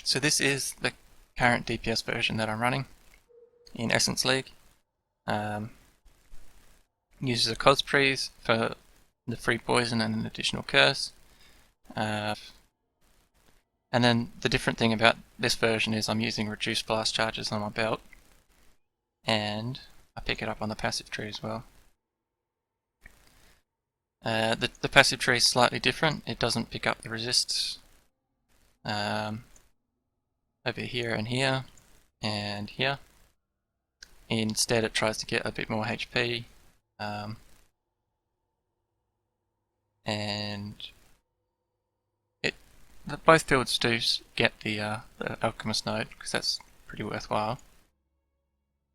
So this is the current DPS version that I'm running in Essence League. Uses a Cosprees for the free poison and an additional curse. And then the different thing about this version is I'm using reduced blast charges on my belt, and I pick it up on the passive tree as well. The passive tree is slightly different. It doesn't pick up the resists over here and here and here. Instead it tries to get a bit more HP, and both builds do get the Alchemist node, because that's pretty worthwhile.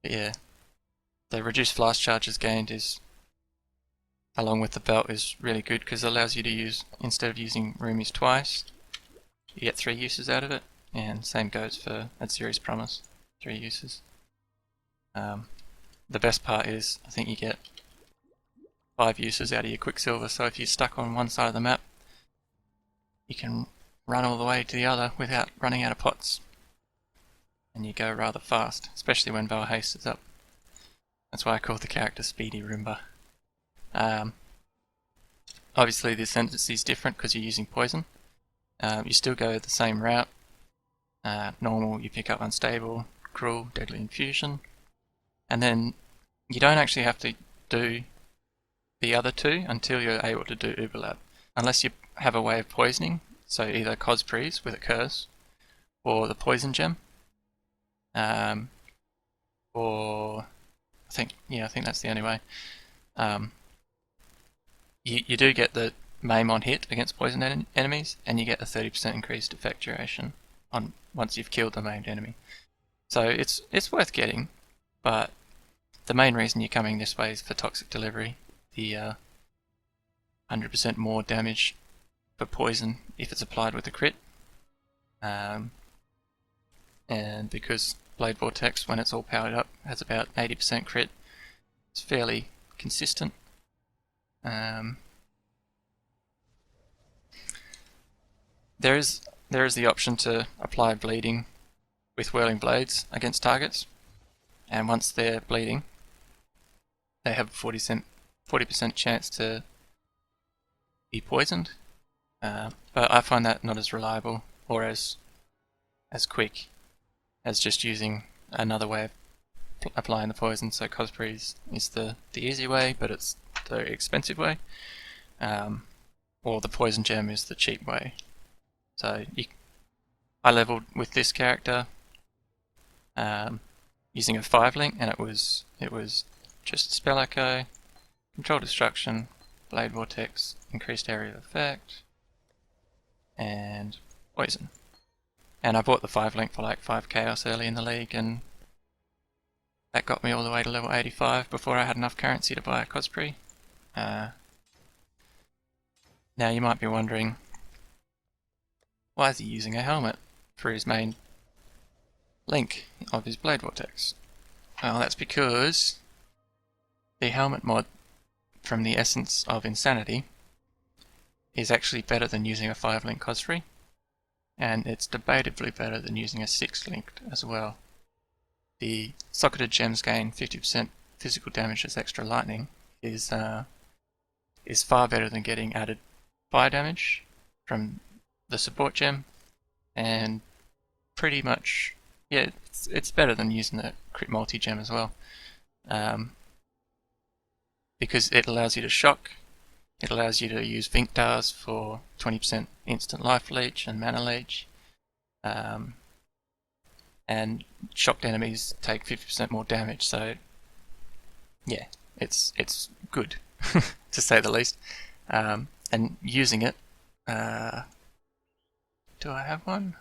But yeah, the reduced blast charges gained is, along with the belt, is really good because it allows you to use, instead of using roomies twice, you get 3 uses out of it, and same goes for Atziri's Promise, 3 uses. The best part is, I think you get 5 uses out of your Quicksilver, so if you're stuck on one side of the map, you can run all the way to the other without running out of pots. And you go rather fast, especially when Val Haste is up. That's why I call the character Speedy Roomba. Obviously the ascendancy is different because you're using poison. You still go the same route. Normal, you pick up Unstable, Cruel, Deadly Infusion. And then you don't actually have to do the other 2 until you're able to do Uberlab. Unless you have a way of poisoning, so either Cosprees with a curse, or the poison gem, or I think that's the only way. You do get the maim on hit against poison enemies, and you get a 30% increased effect duration on once you've killed the maimed enemy. So it's worth getting, but the main reason you're coming this way is for toxic delivery. The 100% more damage for poison if it's applied with a crit, and because Blade Vortex, when it's all powered up, has about 80% crit, it's fairly consistent. There is the option to apply bleeding with Whirling Blades against targets, and once they're bleeding, they have a 40% chance to be poisoned. But I find that not as reliable or as quick as just using another way of applying the poison. So Cosprees is the easy way, but it's the expensive way. Or the poison gem is the cheap way. So I leveled with this character using a 5-link, and it was just Spell Echo, Control Destruction, Blade Vortex, Increased Area of Effect, and Poison. And I bought the 5-link for like 5 chaos early in the league, and that got me all the way to level 85 before I had enough currency to buy a Cospree. Now you might be wondering, why is he using a helmet for his main link of his Blade Vortex? Well, that's because the helmet mod from the Essence of Insanity is actually better than using a 5-link Cospree, and it's debatably better than using a 6-linked as well. The Socketed Gems gain 50% physical damage as extra lightning is far better than getting added fire damage from the support gem, and pretty much, yeah, it's better than using the crit multi gem as well, because it allows you to shock. It allows you to use Vinkdars for 20% instant life leech and mana leech, and shocked enemies take 50% more damage. So yeah, it's good to say the least. And using it, do I have one?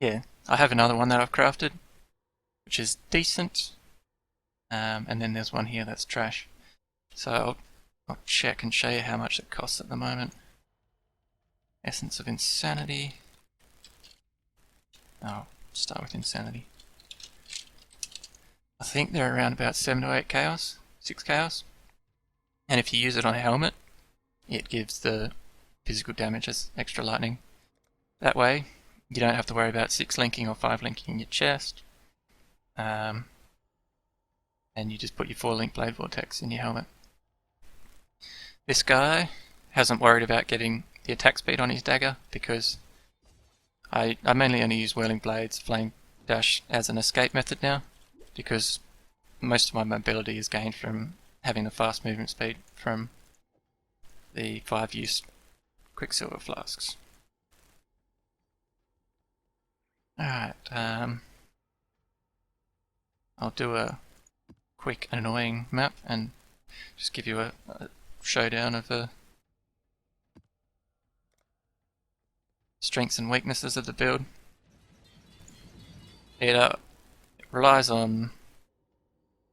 Yeah, I have another one that I've crafted, which is decent. And then there's one here that's trash. So I'll check and show you how much it costs at the moment. Essence of Insanity. I'll start with Insanity. I think they're around about 7 to 8 chaos, 6 chaos. And if you use it on a helmet, it gives the physical damage as extra lightning That way, you don't have to worry about 6 linking or 5 linking your chest. And you just put your 4 link blade vortex in your helmet. This guy hasn't worried about getting the attack speed on his dagger because I mainly only use whirling blades, flame dash as an escape method now, because most of my mobility is gained from having the fast movement speed from the 5-use quicksilver flasks. Alright, I'll do a quick annoying map and just give you a showdown of the strengths and weaknesses of the build. It relies on...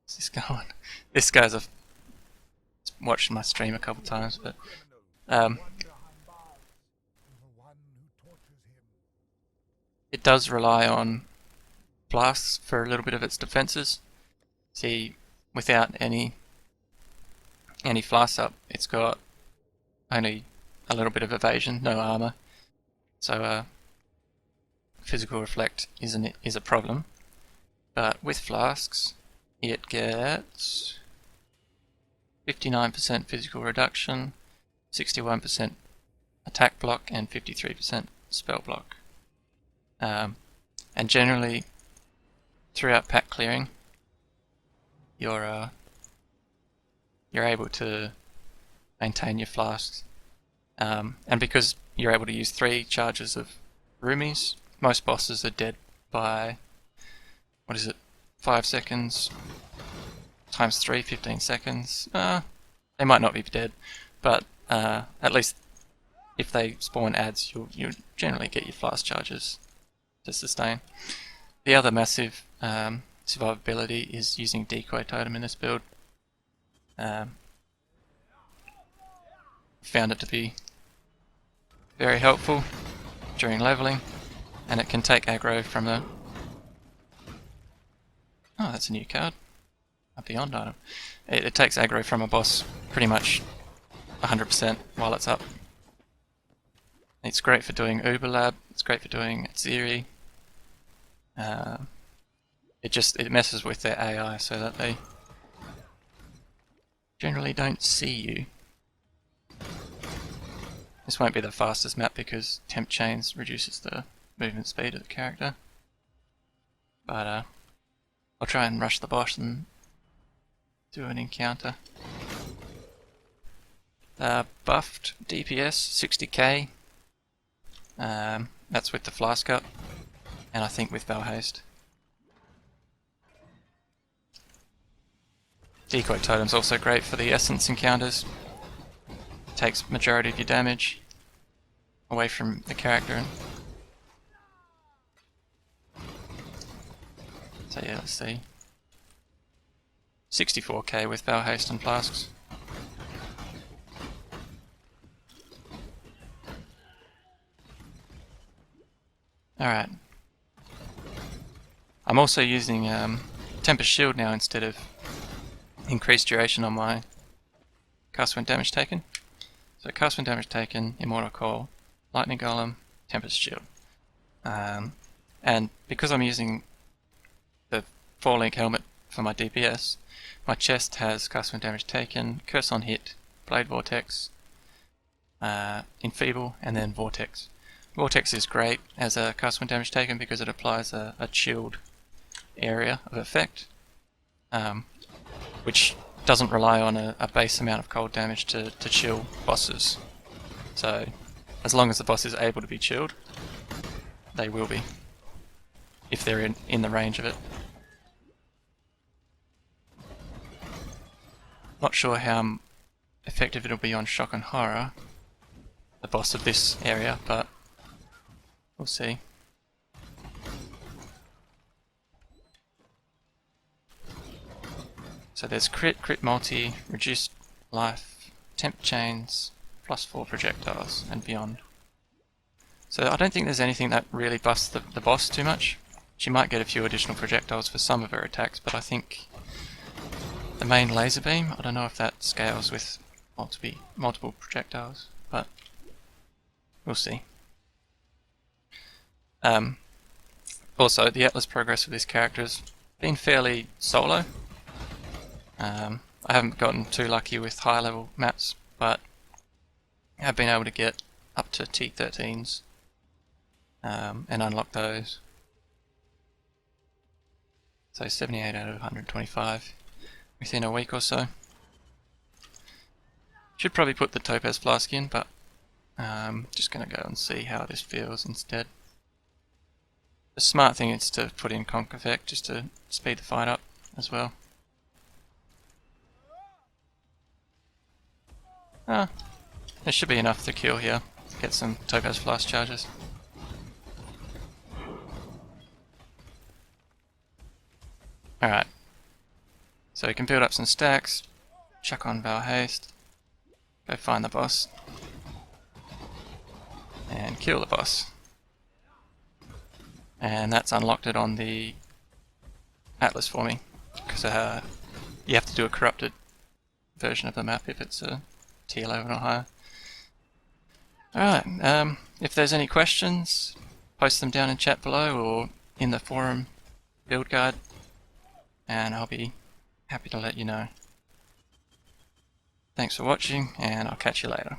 What's this going? This guy's watched my stream a couple times, but it does rely on flasks for a little bit of its defenses. See, without any flasks up, it's got only a little bit of evasion, no armor. So physical reflect is a problem. But with flasks, it gets 59% physical reduction, 61% attack block, and 53% spell block. And generally, throughout pack clearing, you're able to maintain your flasks. And because you're able to use 3 charges of roomies, most bosses are dead by, 5 seconds times 3, 15 seconds. They might not be dead, but at least if they spawn adds, you'll generally get your flask charges to sustain. The other massive survivability is using decoy totem in this build. Found it to be very helpful during leveling, and it can take aggro from the... Oh, that's a new card. A Beyond item. It takes aggro from a boss pretty much 100% while it's up. It's great for doing Uber Lab, it's great for doing Zeri. It messes with their AI so that they generally don't see you. This won't be the fastest map because temp chains reduces the movement speed of the character. But I'll try and rush the boss and do an encounter. Buffed DPS 60k. That's with the flask up, and I think with Val Haste. Decoy Totem's also great for the essence encounters. Takes majority of your damage away from the character. So yeah, let's see. 64k with Val Haste and flasks. Alright. I'm also using Tempest Shield now instead of increased duration on my cast when damage taken. So cast when damage taken, Immortal Call, Lightning Golem, Tempest Shield. And because I'm using the 4-link helmet for my DPS, my chest has cast when damage taken, Curse on Hit, Blade Vortex, Enfeeble, and then Vortex. Vortex is great as a cast when damage taken because it applies a chilled area of effect, which doesn't rely on a base amount of cold damage to chill bosses. So as long as the boss is able to be chilled, they will be, if they're in the range of it. Not sure how effective it'll be on Shock and Horror, the boss of this area, but we'll see. So there's crit multi, reduced life, temp chains, +4 projectiles, and beyond. So I don't think there's anything that really buffs the boss too much. She might get a few additional projectiles for some of her attacks, but I think the main laser beam, I don't know if that scales with multiple projectiles, but we'll see. Also, the Atlas progress with this character has been fairly solo. I haven't gotten too lucky with high level maps, but I have been able to get up to T13s and unlock those. So 78 out of 125 within a week or so. Should probably put the Topaz Flask in, but just going to go and see how this feels instead. The smart thing is to put in Conk Effect just to speed the fight up as well. There should be enough to kill here. Get some Topaz Flask charges. Alright. So we can build up some stacks, chuck on Val Haste, go find the boss, and kill the boss. And that's unlocked it on the Atlas for me, because you have to do a corrupted version of the map if it's a tier 11 or higher. Alright, if there's any questions, post them down in chat below or in the forum build guide, and I'll be happy to let you know. Thanks for watching, and I'll catch you later.